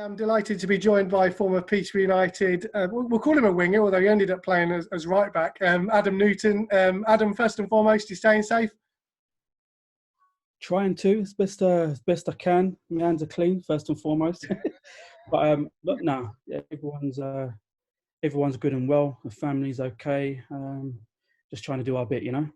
I'm delighted to be joined by former Peterborough United, we'll call him a winger, although he ended up playing as right back, Adam Newton. Adam, first and foremost, you staying safe? Trying to, as best I can. My hands are clean, first and foremost. but no, yeah, everyone's good and well. The family's okay. Just trying to do our bit, you know.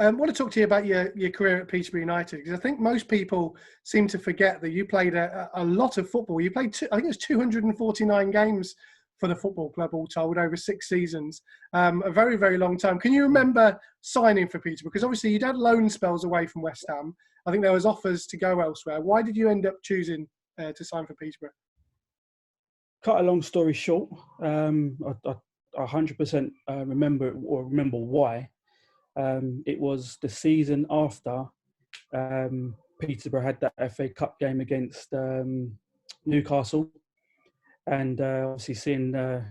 I want to talk to you about your career at Peterborough United, because I think most people seem to forget that you played a lot of football. You played, I think it was 249 games for the football club, all told, over 6 seasons. A very, very long time. Can you remember signing for Peterborough? Because obviously you'd had loan spells away from West Ham. I think there was offers to go elsewhere. Why did you end up choosing to sign for Peterborough? Cut a long story short, I 100% remember why. It was the season after Peterborough had that FA Cup game against Newcastle, and obviously seeing the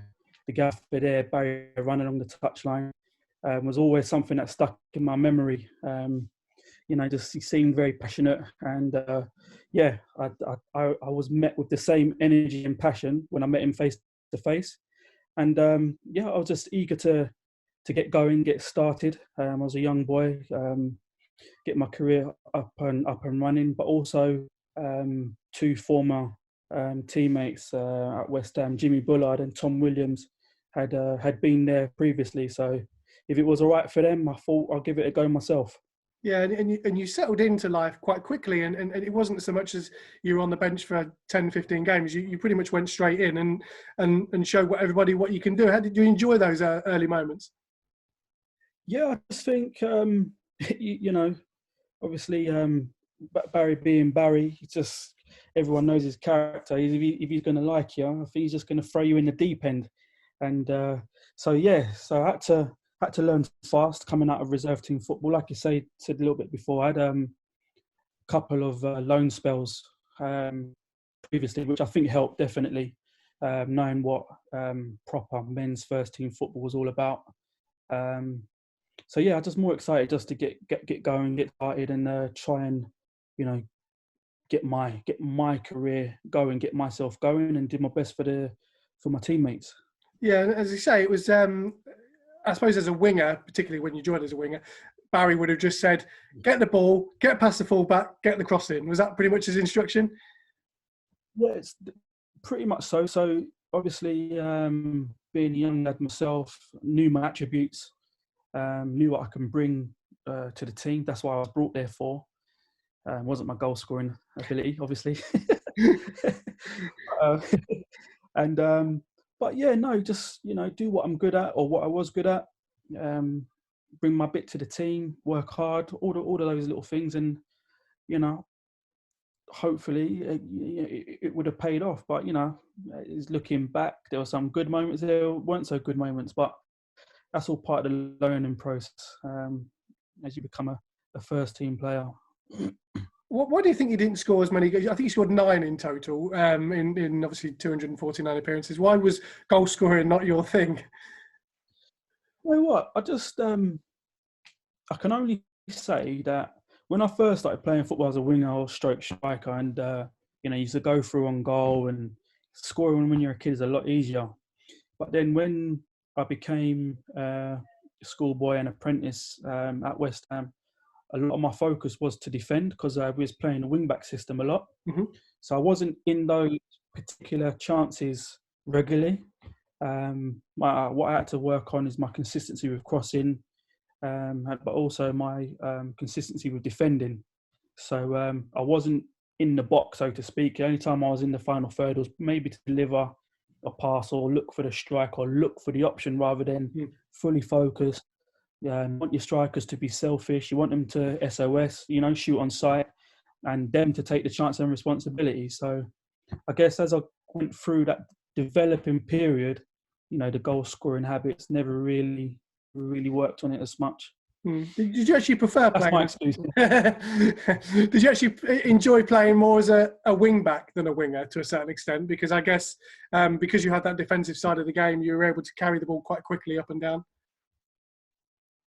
gaffer there, Barry, running along the touchline was always something that stuck in my memory. Just he seemed very passionate, and I was met with the same energy and passion when I met him face to face, and I was just eager to get going, get started. I was a young boy, get my career up and running, but also 2 former teammates at West Ham, Jimmy Bullard and Tom Williams, had been there previously. So if it was all right for them, I thought I'll give it a go myself. Yeah, and you settled into life quite quickly, and it wasn't so much as you were on the bench for 10, 15 games. You pretty much went straight in and showed everybody what you can do. How did you enjoy those early moments? Yeah, I just think, obviously Barry being Barry, just everyone knows his character. If he's going to like you, I think he's just going to throw you in the deep end. And so I had to learn fast coming out of reserve team football. Like you said a little bit before, I had a couple of loan spells previously, which I think helped definitely, knowing what proper men's first team football was all about. I'm just more excited just to get going, get started, and try and get my career going, get myself going, and do my best for my teammates. Yeah, and as you say, it was. I suppose as a winger, particularly when you joined as a winger, Barry would have just said, "Get the ball, get past the fullback, get the cross in." Was that pretty much his instruction? Yeah, it's pretty much so. So obviously, being a young lad myself, knew my attributes. Knew what I can bring to the team. That's why I was brought there for. Wasn't my goal scoring ability, obviously. Just do what I'm good at, or what I was good at. Bring my bit to the team, work hard, all of those little things, and hopefully it would have paid off. But looking back, there were some good moments. There weren't so good moments, but that's all part of the learning process as you become a first team player. Why do you think you didn't score as many goals? I think you scored 9 in total in obviously 249 appearances. Why was goal scoring not your thing? You know what? I just I can only say that when I first started playing football as a winger or stroke striker, and used to go through on goal, and scoring when you're a kid is a lot easier. But then when I became a schoolboy and apprentice at West Ham, a lot of my focus was to defend, because I was playing a wing-back system a lot. Mm-hmm. So I wasn't in those particular chances regularly. What I had to work on is my consistency with crossing, but also my consistency with defending. So I wasn't in the box, so to speak. The only time I was in the final third was maybe to deliver a pass or look for the strike or look for the option rather than fully focused. You want your strikers to be selfish. You want them to SOS, shoot on sight, and them to take the chance and responsibility. So I guess as I went through that developing period, the goal scoring habits never really worked on it as much. Did you actually prefer playing? That's my excuse. Did you actually enjoy playing more as a wing back than a winger to a certain extent? Because I guess because you had that defensive side of the game, you were able to carry the ball quite quickly up and down.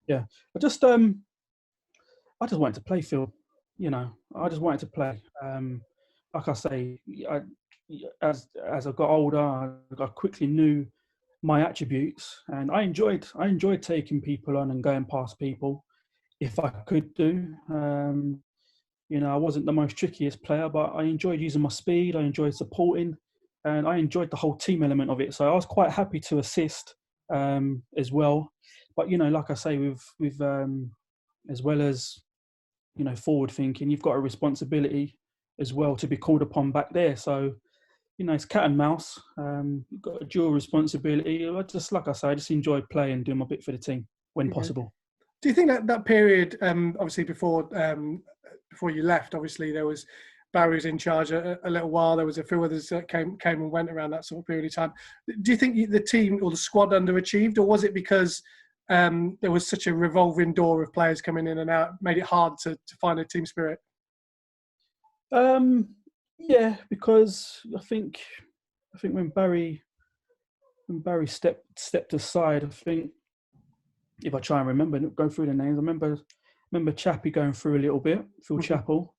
Yeah, I just wanted to play, Phil. I just wanted to play. Like I say, as I got older, I quickly knew my attributes, and I enjoyed taking people on and going past people if I could do. I wasn't the most trickiest player, but I enjoyed using my speed. I enjoyed supporting, and I enjoyed the whole team element of it. So I was quite happy to assist as well. But like I say, with as well as forward thinking, you've got a responsibility as well to be called upon back there. So it's cat and mouse. You've got a dual responsibility. Like I say, I just enjoy playing, doing my bit for the team when possible. Do you think that period, obviously before you left, obviously there was Barry was in charge a little while. There was a few others that came and went around that sort of period of time. Do you think the team or the squad underachieved, or was it because there was such a revolving door of players coming in and out, made it hard to find a team spirit? Yeah, because I think when Barry stepped aside, I think if I try and remember, go through the names, I remember Chappie going through a little bit, Phil Chappell.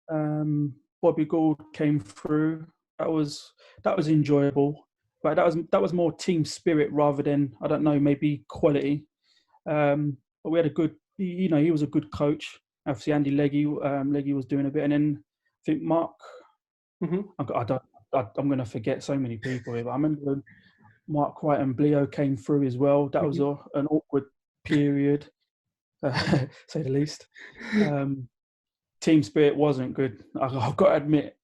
Bobby Gould came through. That was enjoyable, but that was more team spirit rather than, I don't know, maybe quality. But we had a good, he was a good coach. Obviously, Andy Leggy was doing a bit, and then I think Mark. I'm going to forget so many people here, but I remember Mark Wright and Bleo came through as well. That was an awkward period, say the least. Team spirit wasn't good. I've got to admit.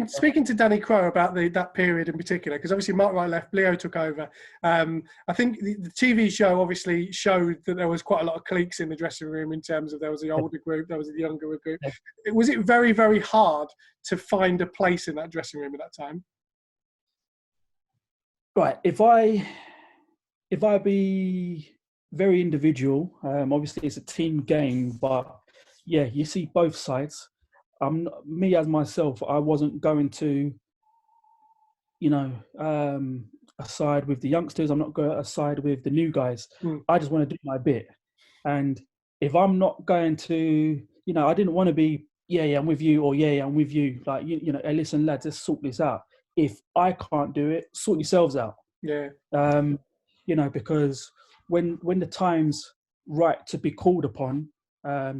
Speaking to Danny Crowe about that period in particular, because obviously Mark Wright left, Bleo took over. I think the TV show obviously showed that there was quite a lot of cliques in the dressing room in terms of there was the older group, there was the younger group. Yeah. Was it very, very hard to find a place in that dressing room at that time? Right. If I be very individual, obviously it's a team game, but yeah, you see both sides. Me as myself, I wasn't going to, aside with the youngsters. I'm not going to aside with the new guys. I just want to do my bit. And if I'm not going to, I didn't want to be, I'm with you, or I'm with you. Like, hey, listen, lads, let's sort this out. If I can't do it, sort yourselves out. Yeah. Because when the time's right to be called upon,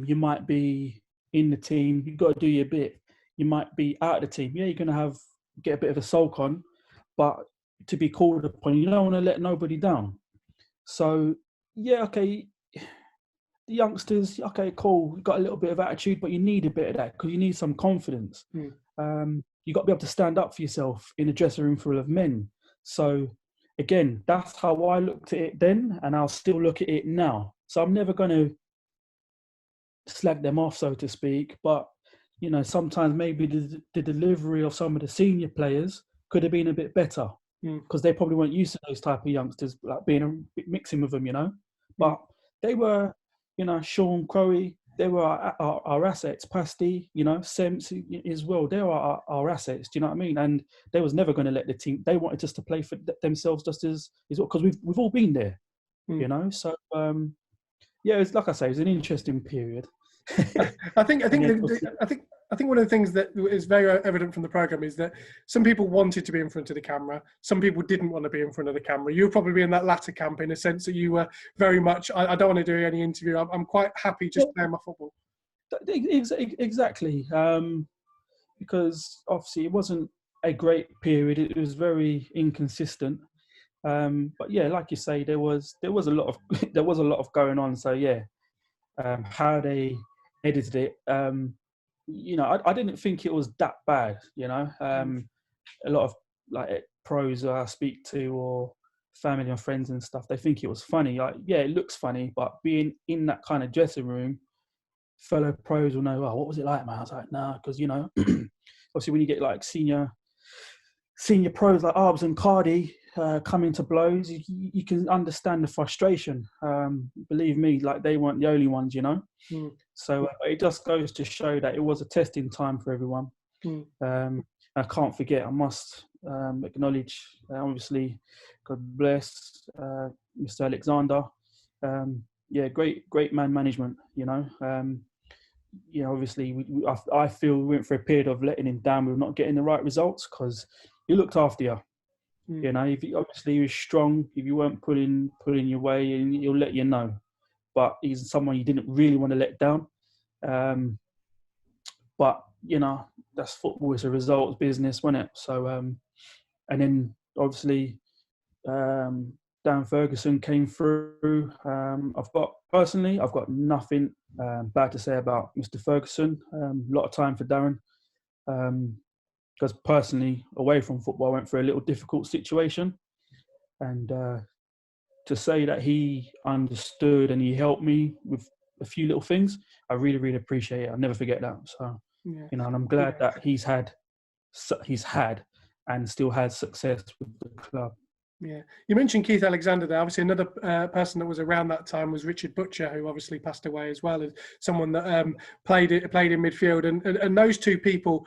you might be in the team, you've got to do your bit. You might be out of the team. Yeah, you're going to get a bit of a sulk on, but to be called upon, you don't want to let nobody down. So, yeah, okay, the youngsters, okay, cool, you got a little bit of attitude, but you need a bit of that because you need some confidence. You've got to be able to stand up for yourself in a dressing room full of men. So, again, that's how I looked at it then, and I'll still look at it now. So I'm never going to slag them off, so to speak, but sometimes maybe the delivery of some of the senior players could have been a bit better because they probably weren't used to those type of youngsters, like mixing with them, but they were, Sean Crowley, they were our assets. Pasty, Sems as well, they were our assets. Do you know what I mean? And they was never going to let the team. They wanted us to play for themselves, just as well, because we've all been there, So yeah, it's like I say, it was an interesting period. I think one of the things that is very evident from the program is that some people wanted to be in front of the camera, some people didn't want to be in front of the camera. You were probably in that latter camp, in a sense that you were very much, I don't want to do any interview. I'm quite happy just playing my football. Exactly, because obviously it wasn't a great period. It was very inconsistent. But yeah, like you say, there was a lot of going on. So yeah, how they edited it, I didn't think it was that bad. A lot of like pros I speak to or family and friends and stuff, they think it was funny. Like, yeah, it looks funny, but being in that kind of dressing room, fellow pros will know, oh, what was it like, man? I was like, nah, because obviously when you get like senior pros like Arbs and Cardi coming to blows, you can understand the frustration. Believe me, like they weren't the only ones, So it just goes to show that it was a testing time for everyone. I can't forget, I must acknowledge, obviously, God bless Mr. Alexander. Yeah, great man management, you know, obviously, I feel we went for a period of letting him down. We were not getting the right results because he looked after you. You know, if obviously he was strong, if you weren't pulling your way, and he'll let you know. But he's someone you didn't really want to let down. But you know, that's football. It's a results business, wasn't it? So, and then obviously, Dan Ferguson came through. I've got nothing bad to say about Mr. Ferguson. A lot of time for Darren. Because personally, away from football, I went through a little difficult situation. And to say that he understood and he helped me with a few little things, I really, really appreciate it. I'll never forget that. So, you know, and I'm glad that he's had and still has success with the club. Yeah, you mentioned Keith Alexander there. Obviously, another person that was around that time was Richard Butcher, who obviously passed away as well, as someone that played in midfield. And those two people,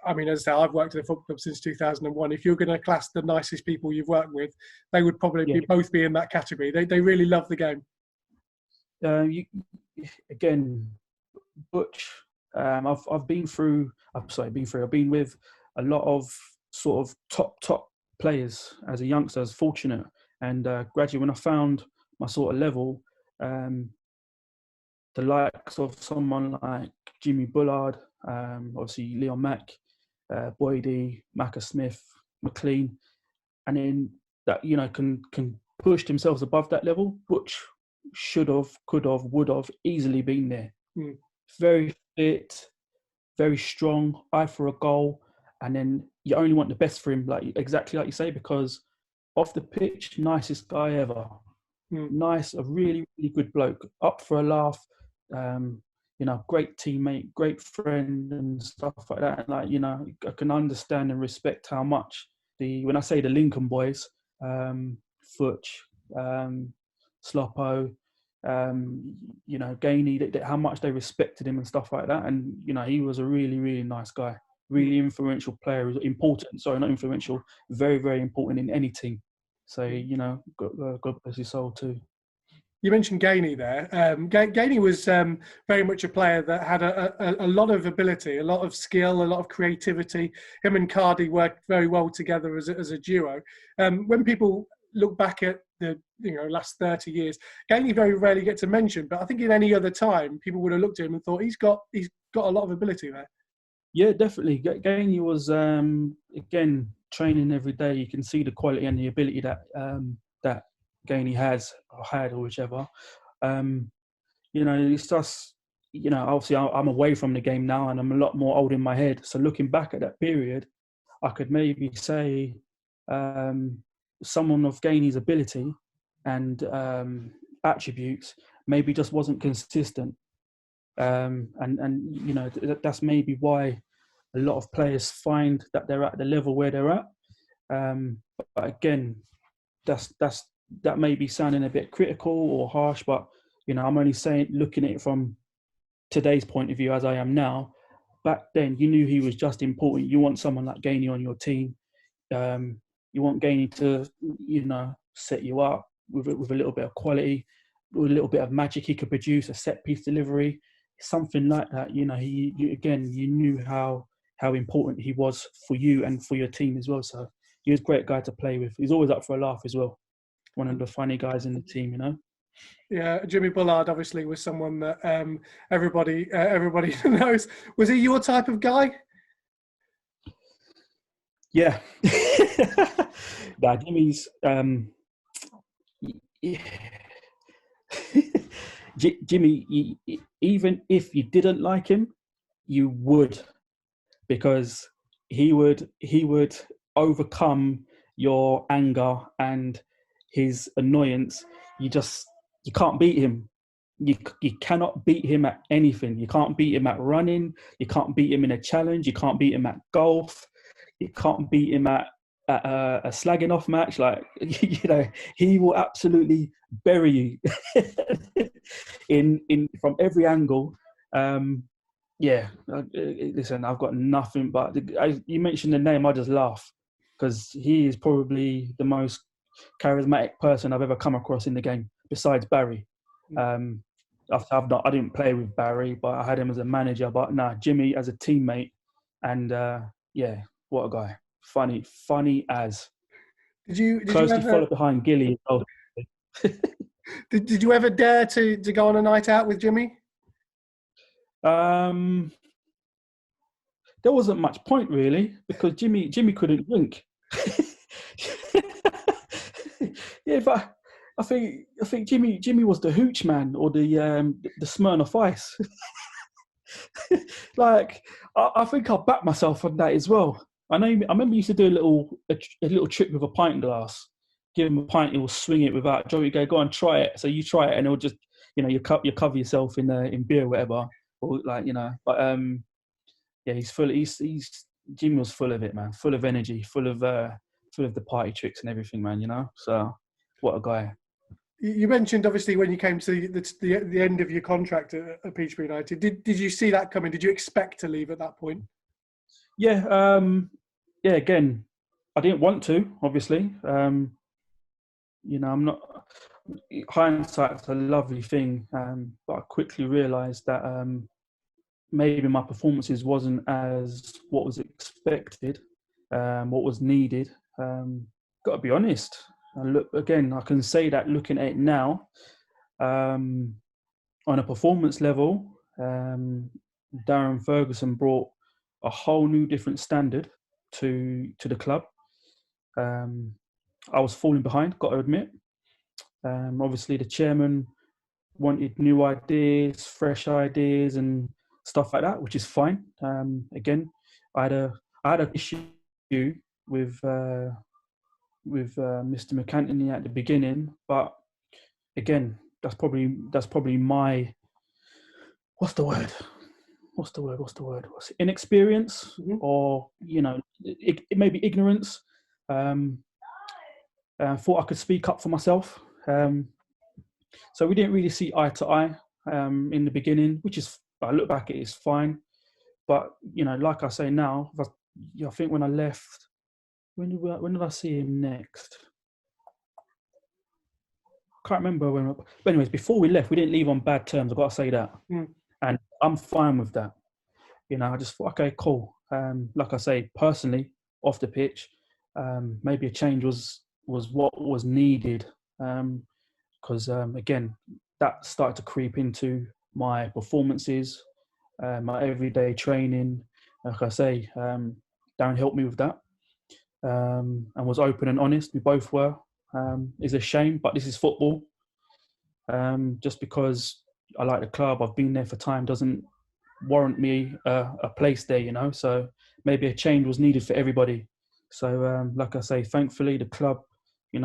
I mean, as I say, I've worked at a football club since 2001. If you're going to class the nicest people you've worked with, they would probably both be in that category. They really love the game. Again, Butch. I've been with a lot of sort of top players as a youngster. I was fortunate, and gradually when I found my sort of level, the likes of someone like Jimmy Bullard, obviously Leon Mack, Boydie, Macca Smith, McLean, and then that, you know, can push themselves above that level, which should have, could have, would have easily been there. Very fit, very strong, eye for a goal, and then you only want the best for him, exactly like you say, because off the pitch, nicest guy ever. Nice, a really, really good bloke, up for a laugh, you know, great teammate, great friend and stuff like that. And like, you know, I can understand and respect how much when I say the Lincoln boys, Futch, Sloppo, you know, Gainey, how much they respected him and stuff like that. And, you know, he was a really, really nice guy, really influential player, not influential, very, very important in any team. So, you know, God bless his soul too. You mentioned Gainey there. Gainey was very much a player that had a lot of ability, a lot of skill, a lot of creativity. Him and Cardi worked very well together as a duo. When people look back at the last 30 years, Gainey very rarely gets a mention, but I think in any other time, people would have looked at him and thought he's got a lot of ability there. Yeah, definitely. Gainey was, again, training every day. You can see the quality and the ability that that Gainey has or had or whichever. You know, it's just, you know, obviously I'm away from the game now and I'm a lot more old in my head. So looking back at that period, I could maybe say someone of Gainey's ability and attributes maybe just wasn't consistent. And you know, that's maybe why a lot of players find that they're at the level where they're at. But again, that may be sounding a bit critical or harsh, but you know, I'm only looking at it from today's point of view as I am now. Back then, you knew he was just important. You want someone like Gainey on your team. You want Gainey to, you know, set you up with a little bit of quality, with a little bit of magic he could produce, a set piece delivery, something like that. You know, you knew how important he was for you and for your team as well. So he was a great guy to play with. He's always up for a laugh as well. One of the funny guys in the team, you know. Yeah, Jimmy Bullard obviously was someone that everybody knows. Was he your type of guy? Yeah. Nah, Jimmy's Jimmy, even if you didn't like him, you would, because he would overcome your anger and his annoyance. You can't beat him. You cannot beat him at anything. You can't beat him at running. You can't beat him in a challenge. You can't beat him at golf. You can't beat him at a slagging off match. Like, you know, he will absolutely bury you in from every angle. Yeah, listen, I've got nothing but you mentioned the name, I just laugh because he is probably the most charismatic person I've ever come across in the game besides Barry. I didn't play with Barry, but I had him as a manager. But nah, Jimmy as a teammate, and yeah, what a guy! Funny as. Did you Closely ever followed behind Gilly. Oh, did you ever dare to go on a night out with Jimmy? There wasn't much point really because Jimmy couldn't drink. Yeah, but I think Jimmy was the hooch man or the Smirnoff Ice. Like I think I'll back myself on that as well. I remember you used to do a little trick with a pint glass. Give him a pint, he'll swing it without. Joey, go on, try it. So you try it, and it'll just, you cover yourself in beer, or whatever, or like, But yeah, he's full. He's Jimmy was full of it, man. Full of energy, full of the party tricks and everything, man. So what a guy. You mentioned obviously when you came to the end of your contract at Peterborough United. Did you see that coming? Did you expect to leave at that point? Yeah, yeah. Again, I didn't want to, obviously. I'm not. Hindsight's a lovely thing, but I quickly realised that maybe my performances wasn't as what was expected, what was needed. Got to be honest. And look, again, I can say that looking at it now, on a performance level, Darren Ferguson brought a whole new different standard to the club. I was falling behind, got to admit. Obviously, the chairman wanted new ideas, fresh ideas, and stuff like that, which is fine. Again, I had an issue with Mr. McAntony at the beginning, but again, that's probably my inexperience, Mm-hmm. or it may be ignorance. Thought I could speak up for myself. So we didn't really see eye to eye in the beginning, which is, I look back, it is fine. But like I say now, I think when I left, when did I see him next? I can't remember when. But anyways, before we left, we didn't leave on bad terms. I've got to say that, and I'm fine with that. I just thought, okay, cool. Like I say, personally, off the pitch, maybe a change was what was needed. Because again, that started to creep into my performances, my everyday training. Like I say, Darren helped me with that, and was open and honest. We both were. It's a shame, but this is football. Just because I like the club, I've been there for time, doesn't warrant me a place there, So maybe a change was needed for everybody. So like I say, thankfully the club,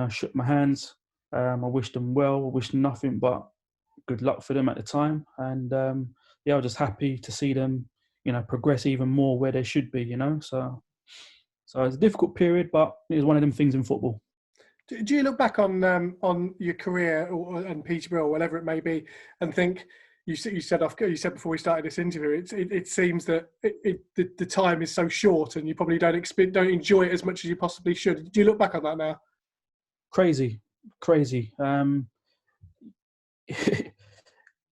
shook my hands. I wished them well. I wished them nothing but good luck for them at the time. And yeah, I was just happy to see them, progress even more where they should be. So it's a difficult period, but it was one of them things in football. Do you look back on your career and Peterborough or whatever it may be, and think you said before we started this interview, it seems that the time is so short and you probably don't enjoy it as much as you possibly should. Do you look back on that now? Crazy.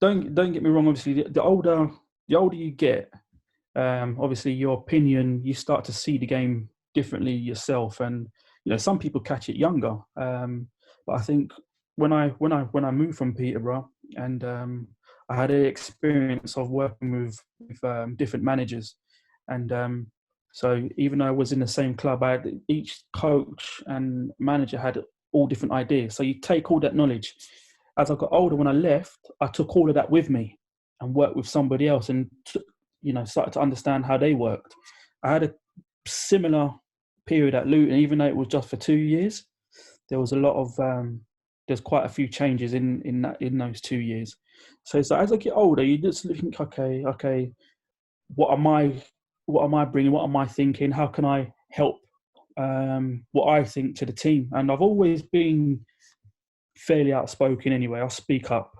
Don't get me wrong. Obviously, the older you get, obviously your opinion, you start to see the game differently yourself, and some people catch it younger. But I think when I moved from Peterborough, and I had an experience of working with different managers, and so even though I was in the same club, each coach and manager had all different ideas. So you take all that knowledge. As I got older, when I left, I took all of that with me and worked with somebody else, and started to understand how they worked. I had a similar period at Luton, even though it was just for 2 years. There was a lot of there's quite a few changes in those 2 years. So as I get older, you just think, okay, what am I bringing? What am I thinking? How can I help what I think to the team? And I've always been fairly outspoken anyway. I'll speak up.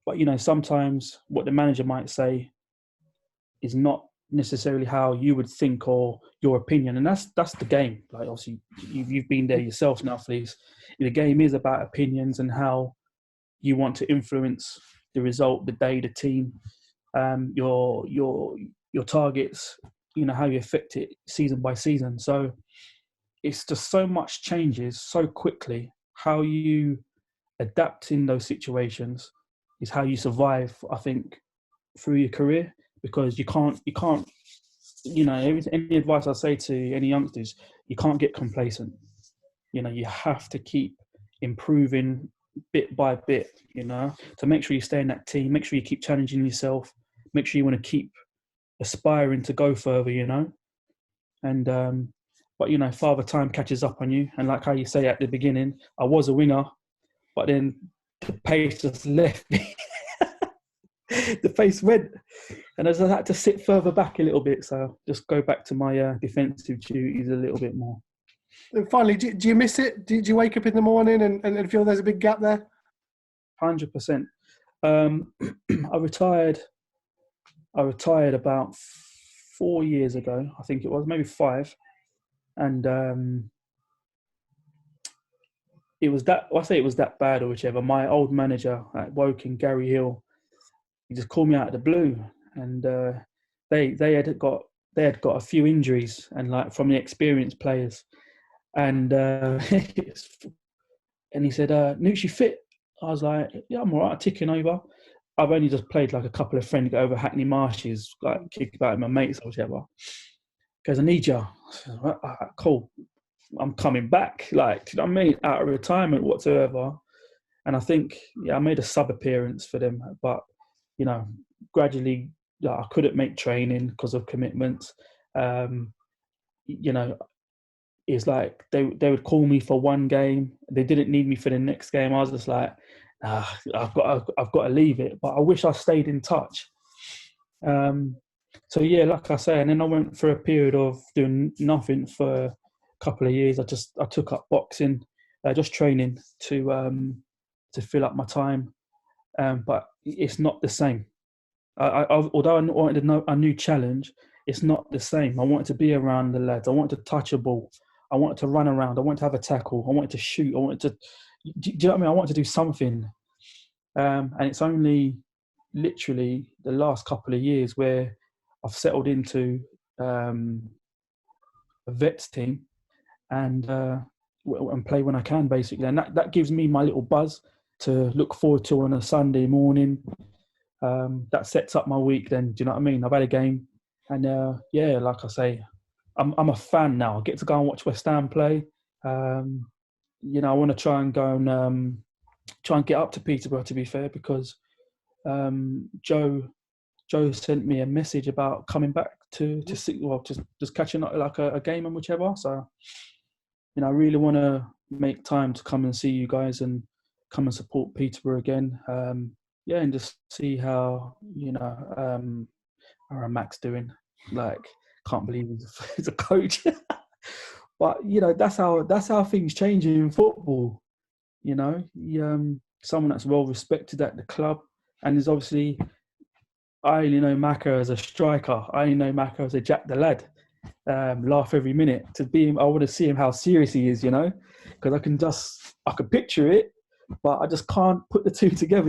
But sometimes what the manager might say is not necessarily how you would think or your opinion, and that's the game. Like, obviously you've been there yourself now, Fleece. The game is about opinions and how you want to influence the result, the day, the team, your targets, how you affect it season by season. So it's just so much changes so quickly. How you adapt in those situations is how you survive, I think, through your career, because you can't, any advice I say to any youngsters, you can't get complacent. You have to keep improving bit by bit, to make sure you stay in that team, make sure you keep challenging yourself, make sure you want to keep aspiring to go further, and but Father Time catches up on you, and like how you say at the beginning, I was a winger, but then the pace just left me. The pace went, and I just had to sit further back a little bit, so just go back to my defensive duties a little bit more. And finally, do you miss it? Did you wake up in the morning and feel there's a big gap there? 100%. I retired about 4 years ago, I think it was, maybe 5. And it was that, I say it was that bad or whichever. My old manager at Woking, Gary Hill, he just called me out of the blue, and they had got a few injuries, and like from the experienced players, and and he said, "Nooch, you fit?" I was like, "Yeah, I'm alright, ticking over." I've only just played like a couple of friends over Hackney Marshes, like kick about with my mates or whatever. Because I need you. I said, cool. I'm coming back. Like, do you know what I mean? Out of retirement whatsoever. And I think, I made a sub appearance for them, but gradually, I couldn't make training because of commitments. It's like they would call me for one game. They didn't need me for the next game. I was just like, I've got to leave it. But I wish I stayed in touch. So yeah, like I say, and then I went for a period of doing nothing for a couple of years. I took up boxing, just training to fill up my time. But it's not the same. Although I wanted a new challenge, it's not the same. I wanted to be around the lads. I wanted to touch a ball. I wanted to run around. I wanted to have a tackle. I wanted to shoot. I wanted to, do you know what I mean? I wanted to do something. And it's only literally the last couple of years where I've settled into a vets team and play when I can, basically. And that gives me my little buzz to look forward to on a Sunday morning. That sets up my week then, do you know what I mean? I've had a game and like I say, I'm a fan now. I get to go and watch West Ham play. I want to try and go and try and get up to Peterborough, to be fair, because Joe sent me a message about coming back to see, well, just catching up like a game and whichever. So, I really want to make time to come and see you guys and come and support Peterborough again. And just see how, how Mac's doing. Like, can't believe he's a coach. But, that's how things change in football. Someone that's well respected at the club. And there's obviously, I only know Macca as a striker. I only know Macca as a Jack the Lad. Laugh every minute. To be him, I want to see him how serious he is, because I can picture it, but I just can't put the two together,